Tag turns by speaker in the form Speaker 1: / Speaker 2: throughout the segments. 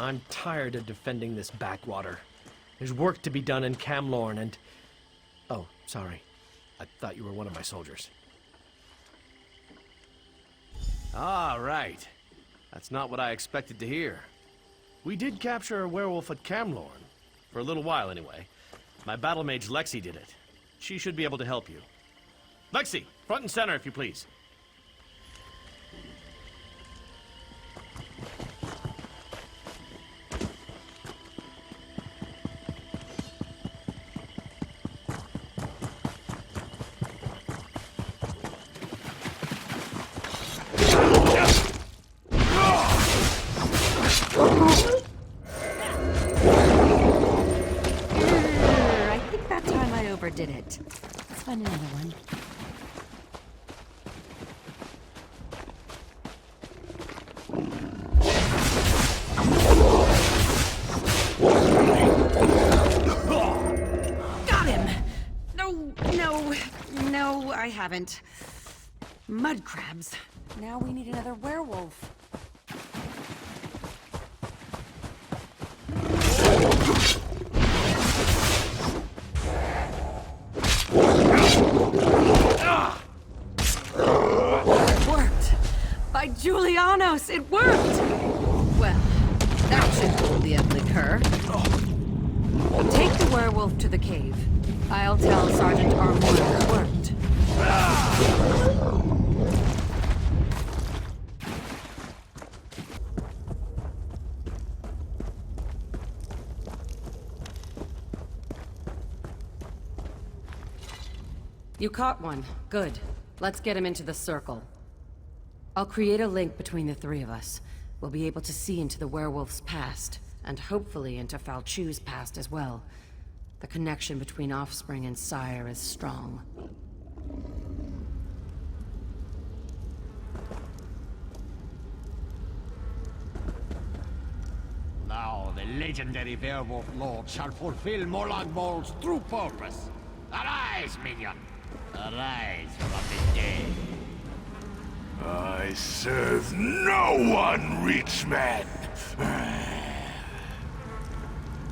Speaker 1: I'm tired of defending this backwater. There's work to be done in Camlorn and... Oh, sorry. I thought you were one of my soldiers.
Speaker 2: Ah, right. That's not what I expected to hear. We did capture a werewolf at Camlorn. For a little while, anyway. My battle mage Lexi did it. She should be able to help you. Lexi, front and center, if you please.
Speaker 3: Did it. Let's find another one. Got him! No, I haven't. Mud crabs. Now we need another werewolf. Julianos, it worked! Well, that should hold the ugly cur. Take the werewolf to the cave. I'll tell Sergeant Armor it worked. You caught one. Good. Let's get him into the circle. I'll create a link between the three of us. We'll be able to see into the werewolf's past, and hopefully into Foolchu's past as well. The connection between offspring and sire is strong.
Speaker 4: Now the legendary werewolf lord shall fulfill Molag Bol's true purpose. Arise, minion! Arise from the dead.
Speaker 5: I serve no one, Reachman!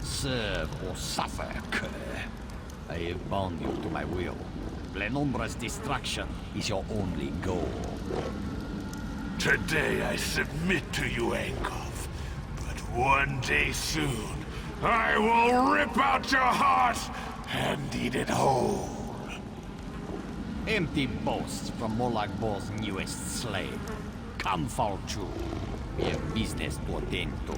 Speaker 4: Serve or suffer, cur. I have bound you to my will. Glenumbra's destruction is your only goal.
Speaker 5: Today I submit to you, Angkov. But one day soon, I will rip out your heart and eat it whole.
Speaker 4: Empty boasts from Molag Bol's newest slave. Come, Foolchu. We have business to attend to.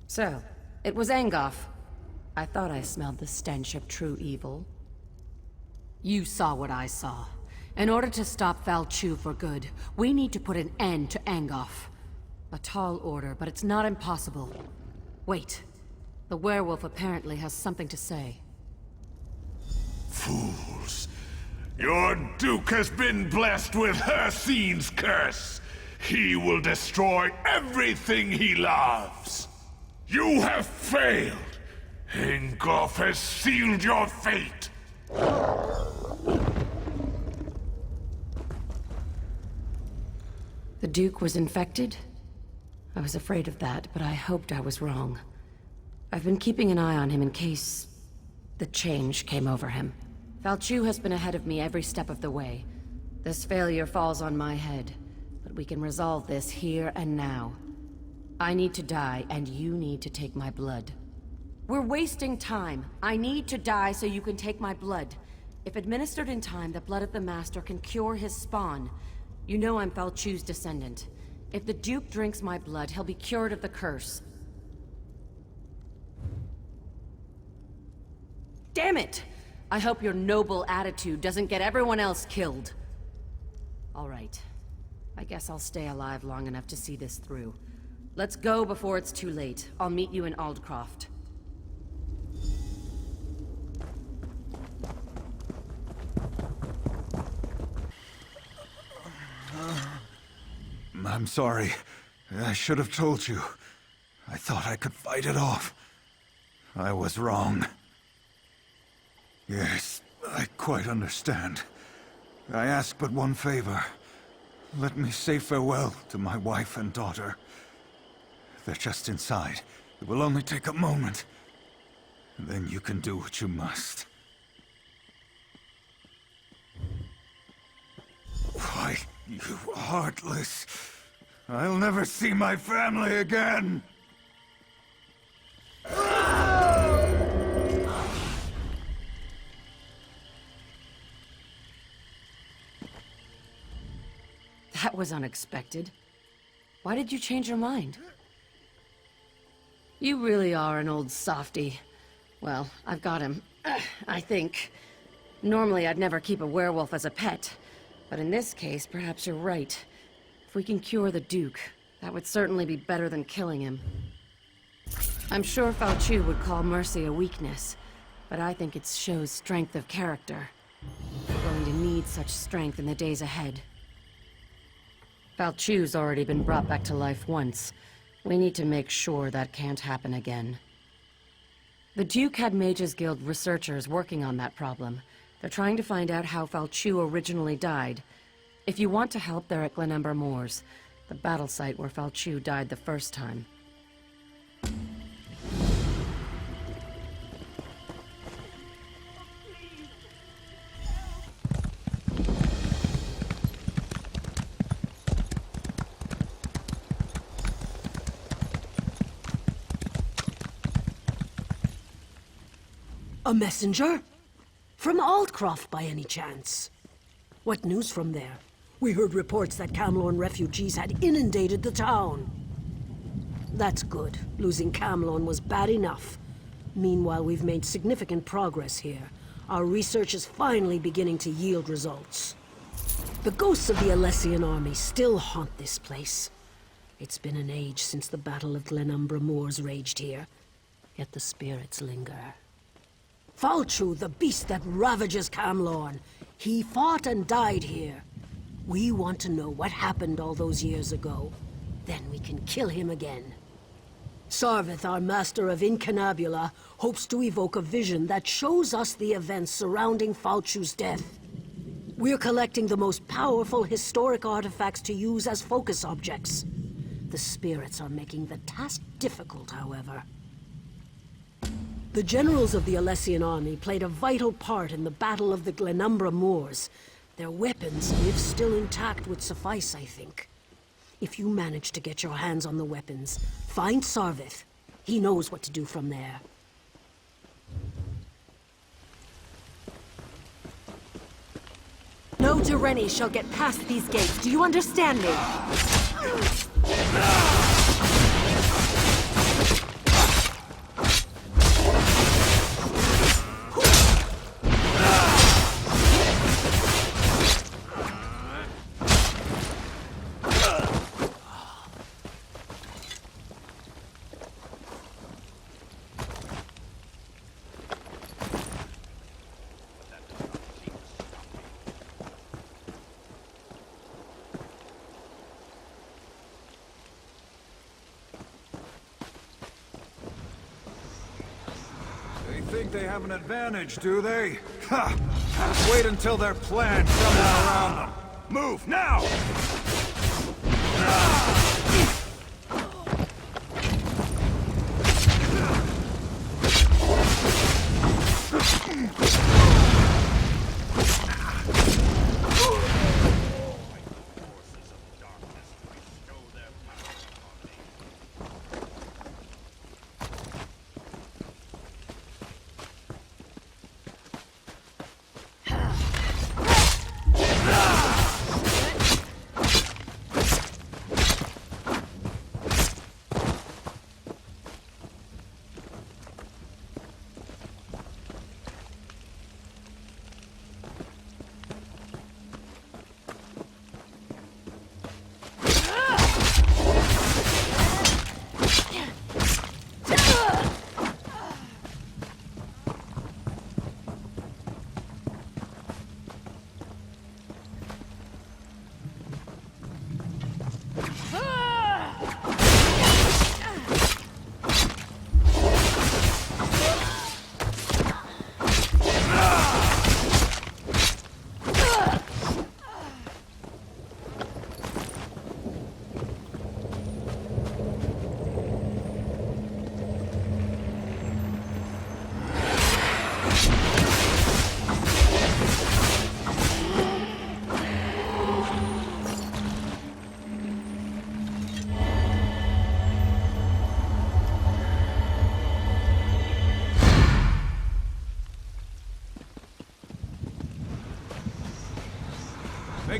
Speaker 3: So, it was Angkov. I thought I smelled the stench of true evil. You saw what I saw. In order to stop Foolchu for good, we need to put an end to Angkov. A tall order, but it's not impossible. Wait. The werewolf apparently has something to say.
Speaker 5: Fools. Your Duke has been blessed with Hircine's curse. He will destroy everything he loves. You have failed. Angkov has sealed your fate.
Speaker 3: The Duke was infected? I was afraid of that, but I hoped I was wrong. I've been keeping an eye on him in case the change came over him. Foolchu has been ahead of me every step of the way. This failure falls on my head, but we can resolve this here and now. I need to die, and you need to take my blood. We're wasting time. I need to die so you can take my blood. If administered in time, the blood of the Master can cure his spawn. You know I'm Foolchu's descendant. If the Duke drinks my blood, he'll be cured of the curse. Damn it! I hope your noble attitude doesn't get everyone else killed. All right. I guess I'll stay alive long enough to see this through. Let's go before it's too late. I'll meet you in Aldcroft.
Speaker 6: I'm sorry. I should have told you. I thought I could fight it off. I was wrong. Yes, I quite understand. I ask but one favor. Let me say farewell to my wife and daughter. They're just inside. It will only take a moment. Then you can do what you must. Why, you heartless... I'll never see my family again!
Speaker 3: That was unexpected. Why did you change your mind? You really are an old softy. Well, I've got him. I think. Normally I'd never keep a werewolf as a pet. But in this case, perhaps you're right. If we can cure the Duke, that would certainly be better than killing him. I'm sure Foolchu would call mercy a weakness, but I think it shows strength of character. We're going to need such strength in the days ahead. Foolchu's already been brought back to life once. We need to make sure that can't happen again. The Duke had Mages Guild researchers working on that problem. They're trying to find out how Foolchu originally died. If you want to help, they're at Glenumber Moors, the battle site where Foolchu died the first time.
Speaker 7: A messenger? From Altcroft, by any chance? What news from there? We heard reports that Camlorn refugees had inundated the town. That's good. Losing Camlorn was bad enough. Meanwhile, we've made significant progress here. Our research is finally beginning to yield results. The ghosts of the Alessian army still haunt this place. It's been an age since the Battle of Glenumbra Moors raged here, yet the spirits linger. Foolchu, the beast that ravages Camlorn. He fought and died here. We want to know what happened all those years ago. Then we can kill him again. Sarvith, our master of Incunabula, hopes to evoke a vision that shows us the events surrounding Foulchu's death. We're collecting the most powerful historic artifacts to use as focus objects. The spirits are making the task difficult, however. The generals of the Alessian army played a vital part in the Battle of the Glenumbra Moors. Their weapons, if still intact, would suffice, I think. If you manage to get your hands on the weapons, find Sarvith. He knows what to do from there.
Speaker 8: No Direni shall get past these gates. Do you understand me?
Speaker 6: Think they have an advantage, do they? Ha! Just wait until their plan crumbles around them. Move, now!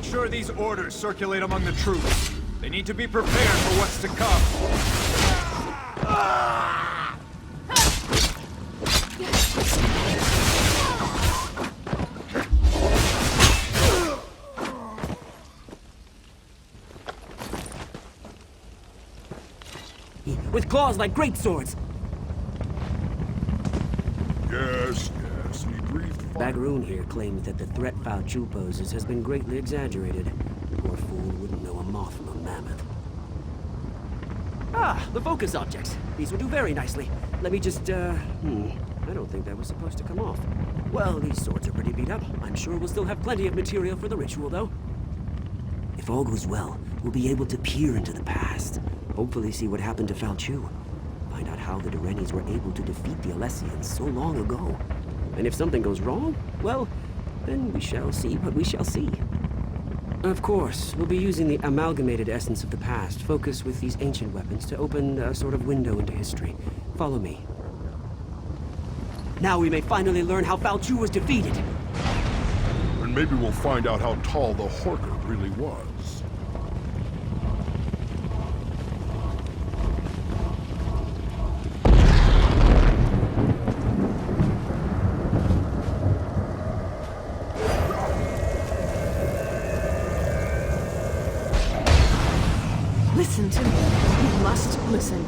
Speaker 9: Make sure these orders circulate among the troops. They need to be prepared for what's to come.
Speaker 10: With claws like great swords.
Speaker 5: Yes, he breathed fire.
Speaker 10: Bagroon here claims that the threat Foolchu poses has been greatly exaggerated. Poor fool wouldn't know a moth from a mammoth. Ah, the focus objects. These will do very nicely. Let me just, I don't think that was supposed to come off. Well, these swords are pretty beat up. I'm sure we'll still have plenty of material for the ritual, though. If all goes well, we'll be able to peer into the past. Hopefully see what happened to Foolchu. Find out how the Durenis were able to defeat the Alessians so long ago. And if something goes wrong, well, then we shall see what we shall see. Of course, we'll be using the amalgamated essence of the past, focused with these ancient weapons, to open a sort of window into history. Follow me. Now we may finally learn how Foolchu was defeated.
Speaker 5: And maybe we'll find out how tall the Horker really was.
Speaker 8: Listen to me. You must listen.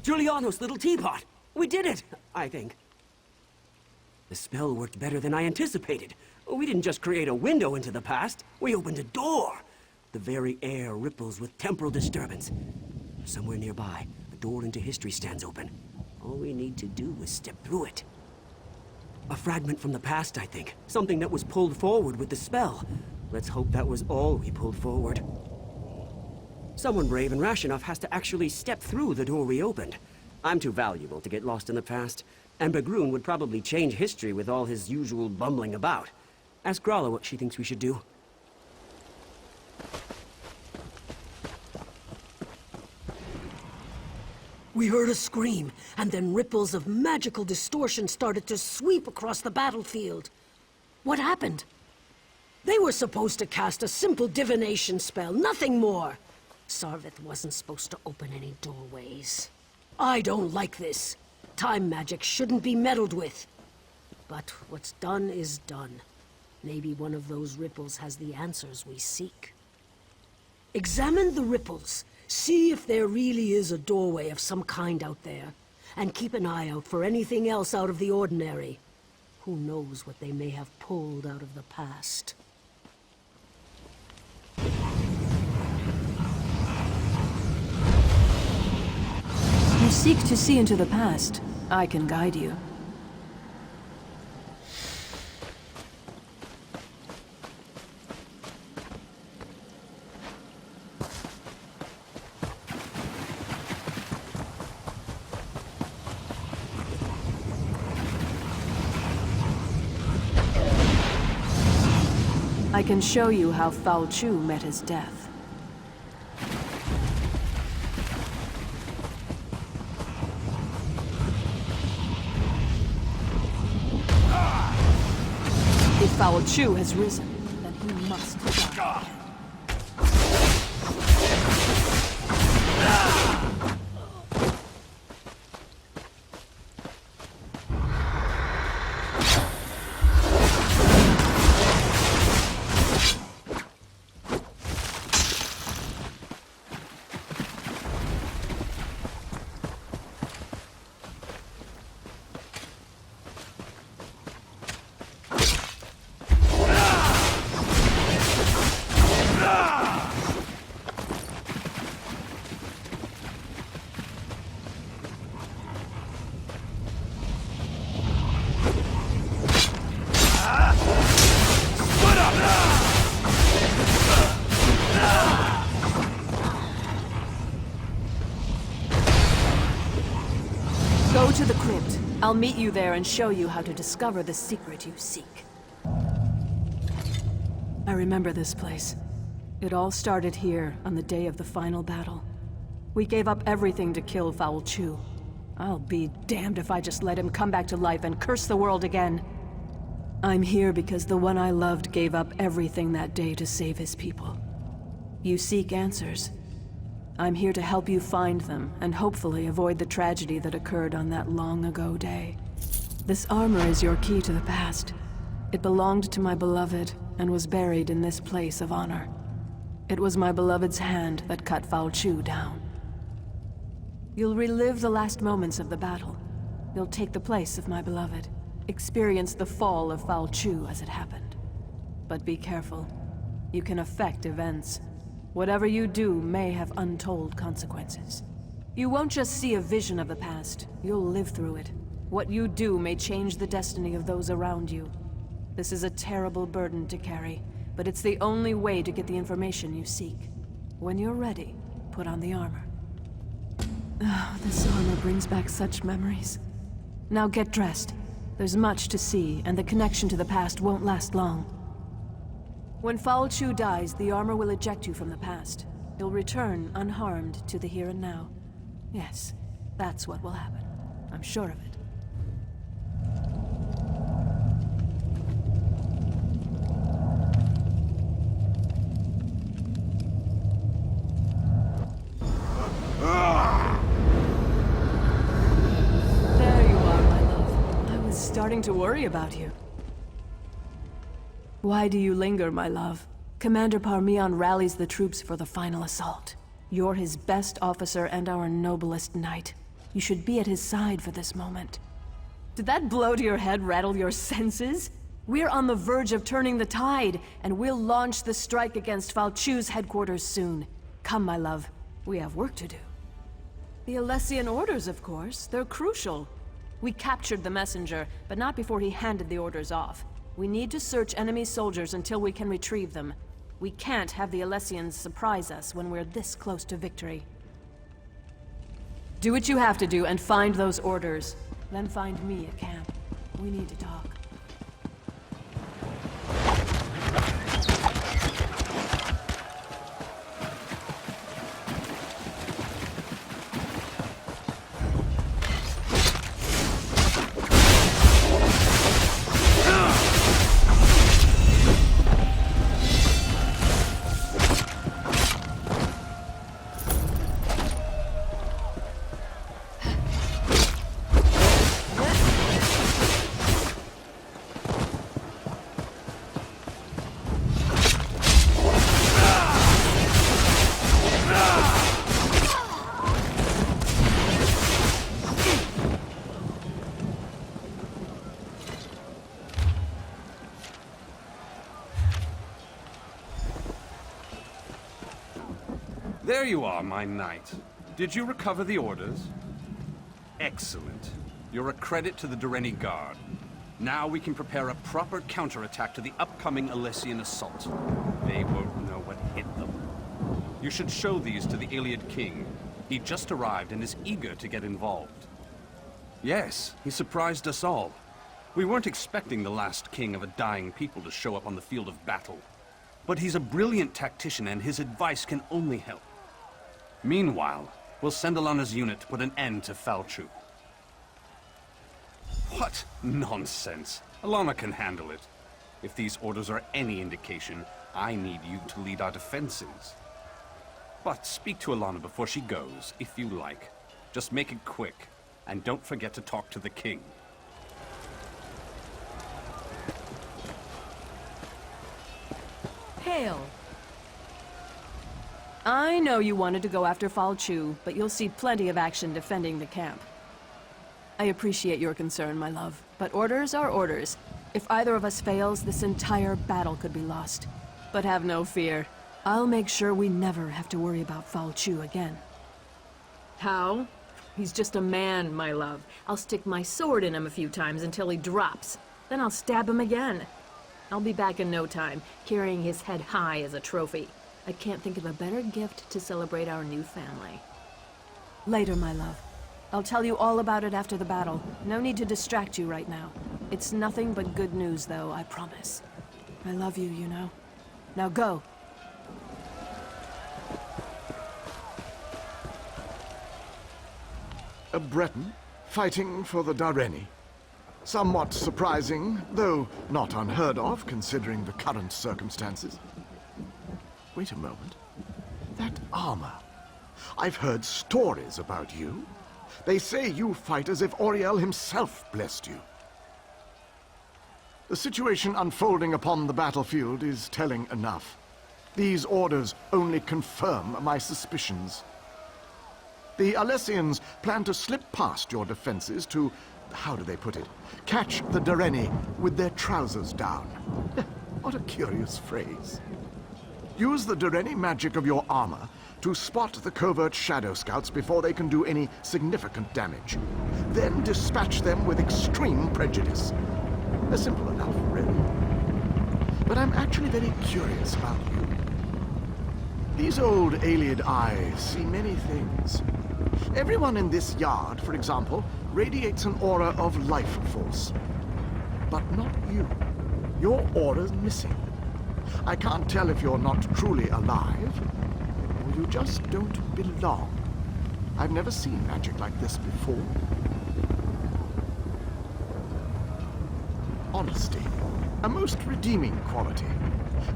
Speaker 10: Giuliano's little teapot! We did it, I think. The spell worked better than I anticipated. We didn't just create a window into the past, we opened a door. The very air ripples with temporal disturbance. Somewhere nearby, a door into history stands open. All we need to do is step through it. A fragment from the past, I think. Something that was pulled forward with the spell. Let's hope that was all we pulled forward. Someone brave and rash enough has to actually step through the door we opened. I'm too valuable to get lost in the past, and Bagroon would probably change history with all his usual bumbling about. Ask Gralla what she thinks we should do.
Speaker 7: We heard a scream, and then ripples of magical distortion started to sweep across the battlefield. What happened? They were supposed to cast a simple divination spell, nothing more. Sarvith wasn't supposed to open any doorways. I don't like this. Time magic shouldn't be meddled with. But what's done is done. Maybe one of those ripples has the answers we seek. Examine the ripples. See if there really is a doorway of some kind out there. And keep an eye out for anything else out of the ordinary. Who knows what they may have pulled out of the past.
Speaker 8: You seek to see into the past. I can guide you. I can show you how Foolchu met his death. If Foolchu has risen, then he must die. Go to the crypt. I'll meet you there and show you how to discover the secret you seek. I remember this place. It all started here on the day of the final battle. We gave up everything to kill Foolchu. I'll be damned if I just let him come back to life and curse the world again. I'm here because the one I loved gave up everything that day to save his people. You seek answers. I'm here to help you find them, and hopefully avoid the tragedy that occurred on that long ago day. This armor is your key to the past. It belonged to my beloved, and was buried in this place of honor. It was my beloved's hand that cut Foolchu down. You'll relive the last moments of the battle. You'll take the place of my beloved. Experience the fall of Foolchu as it happened. But be careful. You can affect events. Whatever you do may have untold consequences. You won't just see a vision of the past, you'll live through it. What you do may change the destiny of those around you. This is a terrible burden to carry, but it's the only way to get the information you seek. When you're ready, put on the armor. Oh, this armor brings back such memories. Now get dressed. There's much to see, and the connection to the past won't last long. When Foolchu dies, the armor will eject you from the past. You'll return unharmed to the here and now. Yes, that's what will happen. I'm sure of it. There you are, my love. I was starting to worry about you. Why do you linger, my love? Commander Parmeon rallies the troops for the final assault. You're his best officer and our noblest knight. You should be at his side for this moment. Did that blow to your head rattle your senses? We're on the verge of turning the tide, and we'll launch the strike against Foolchu's headquarters soon. Come, my love. We have work to do. The Alessian orders, of course. They're crucial. We captured the messenger, but not before he handed the orders off. We need to search enemy soldiers until we can retrieve them. We can't have the Alessians surprise us when we're this close to victory. Do what you have to do and find those orders. Then find me at camp. We need to talk.
Speaker 11: There you are, my knight. Did you recover the orders? Excellent. You're a credit to the Dureni Guard. Now we can prepare a proper counterattack to the upcoming Alessian assault. They won't know what hit them. You should show these to the Iliad King. He just arrived and is eager to get involved. Yes, he surprised us all. We weren't expecting the last king of a dying people to show up on the field of battle. But he's a brilliant tactician and his advice can only help. Meanwhile, we'll send Alana's unit to put an end to Foolchu. What nonsense! Alana can handle it. If these orders are any indication, I need you to lead our defenses. But speak to Alana before she goes, if you like. Just make it quick, and don't forget to talk to the king.
Speaker 8: Hail. I know you wanted to go after Foolchu, but you'll see plenty of action defending the camp. I appreciate your concern, my love, but orders are orders. If either of us fails, this entire battle could be lost. But have no fear. I'll make sure we never have to worry about Foolchu again. How? He's just a man, my love. I'll stick my sword in him a few times until he drops. Then I'll stab him again. I'll be back in no time, carrying his head high as a trophy. I can't think of a better gift to celebrate our new family. Later, my love. I'll tell you all about it after the battle. No need to distract you right now. It's nothing but good news, though, I promise. I love you, you know. Now go.
Speaker 12: A Breton? fighting for the Dareni. Somewhat surprising, though not unheard of, considering the current circumstances. Wait a moment. That armor. I've heard stories about you. They say you fight as if Auriel himself blessed you. The situation unfolding upon the battlefield is telling enough. These orders only confirm my suspicions. The Alessians plan to slip past your defenses to, how do they put it, catch the Dareni with their trousers down. What a curious phrase. Use the Dareni magic of your armor to spot the covert shadow scouts before they can do any significant damage. Then dispatch them with extreme prejudice. Simple enough, really. But I'm actually very curious about you. These old Aeliad eyes see many things. Everyone in this yard, for example, radiates an aura of life force. But not you. Your aura's missing. I can't tell if you're not truly alive, or you just don't belong. I've never seen magic like this before. Honesty. A most redeeming quality.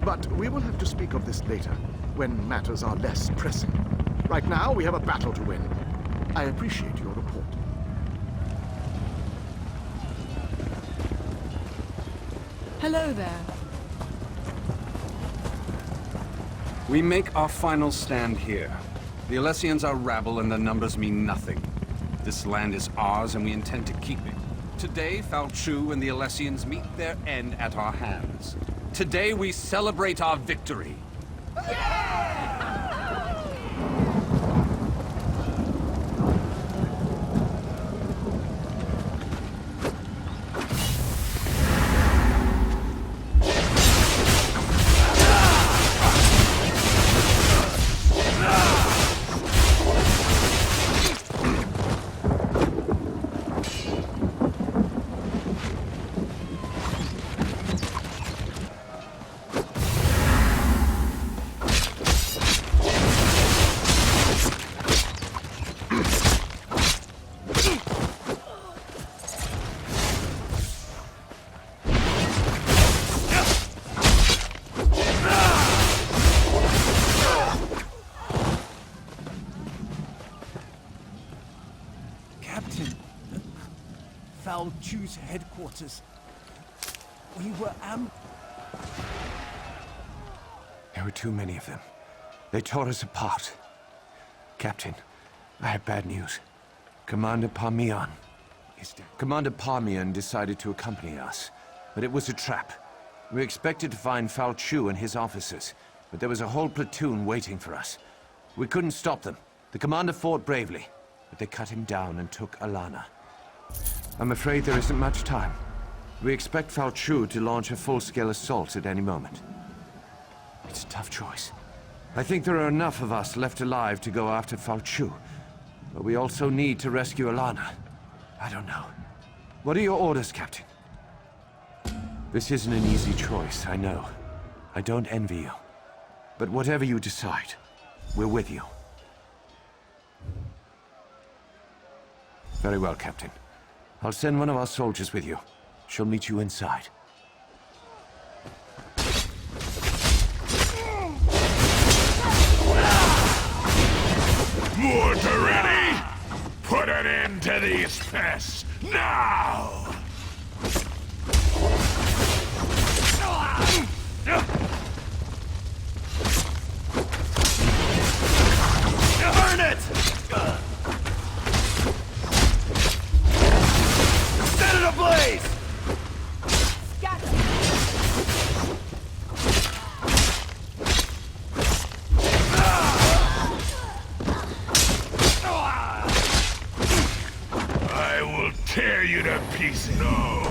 Speaker 12: But we will have to speak of this later, when matters are less pressing. Right now, we have a battle to win. I appreciate your report.
Speaker 8: Hello there.
Speaker 11: We make our final stand here. The Alessians are rabble and their numbers mean nothing. This land is ours and we intend to keep it. Today, Foolchu and the Alessians meet their end at our hands. Today we celebrate our victory.
Speaker 10: Foolchu's headquarters. We were
Speaker 13: There were too many of them. They tore us apart. Captain, I have bad news. Commander Parmian is dead. Commander Parmian decided to accompany us, but it was a trap. We expected to find Foolchu and his officers, but there was a whole platoon waiting for us. We couldn't stop them. The commander fought bravely, but they cut him down and took Alana. I'm afraid there isn't much time. We expect Foolchu to launch a full-scale assault at any moment. It's a tough choice. I think there are enough of us left alive to go after Foolchu, but we also need to rescue Alana. I don't know. What are your orders, Captain? This isn't an easy choice, I know. I don't envy you. But whatever you decide, we're with you. Very well, Captain. I'll send one of our soldiers with you. She'll meet you inside.
Speaker 5: More Dareni! Put an end to these pests, now!
Speaker 2: Burn it! Set it ablaze!
Speaker 5: I will tear you to pieces. No,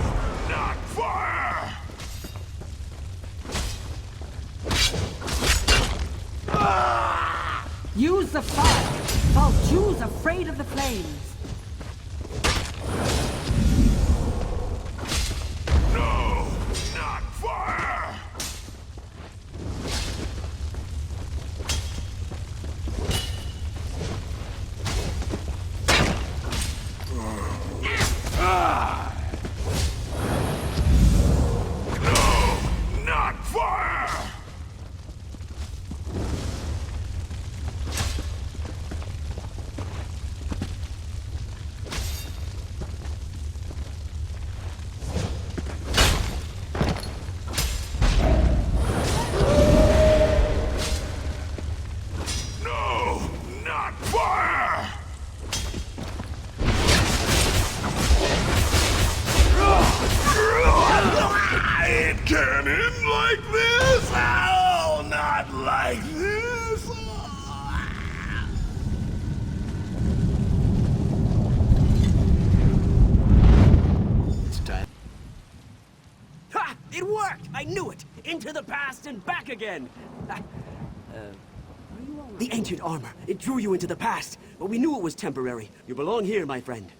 Speaker 5: not fire!
Speaker 7: Use the fire! Foolchu's afraid of the flames!
Speaker 5: No, not fire!
Speaker 10: past and back again! The ancient armor, it drew you into the past, but we knew it was temporary. You belong here, my friend.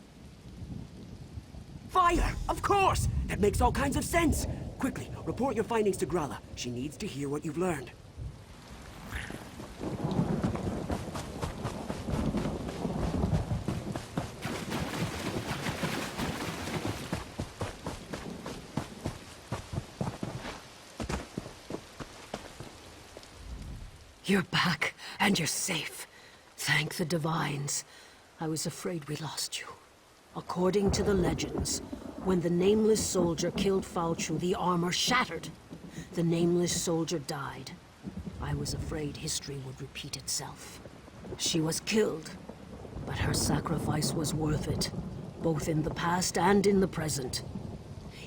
Speaker 10: Fire! Of course! That makes all kinds of sense! Quickly, report your findings to Gralla. She needs to hear what you've learned.
Speaker 7: You're back, and you're safe. Thank the Divines. I was afraid we lost you. According to the legends, when the Nameless Soldier killed Foolchu, the armor shattered. The Nameless Soldier died. I was afraid history would repeat itself. She was killed, but her sacrifice was worth it, both in the past and in the present.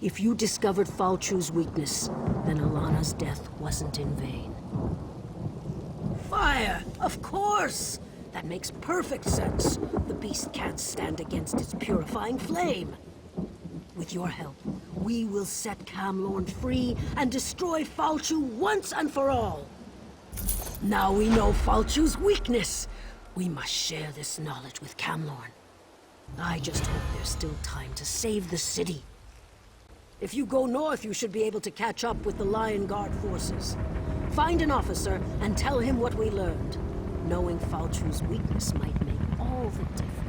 Speaker 7: If you discovered Foolchu's weakness, then Alana's death wasn't in vain. Fire! Of course! That makes perfect sense. The beast can't stand against its purifying flame. With your help, we will set Camlorn free and destroy Foolchu once and for all. Now we know Foolchu's weakness. We must share this knowledge with Camlorn. I just hope there's still time to save the city. If you go north, you should be able to catch up with the Lion Guard forces. Find an officer and tell him what we learned. Knowing Foolchu's weakness might make all the difference.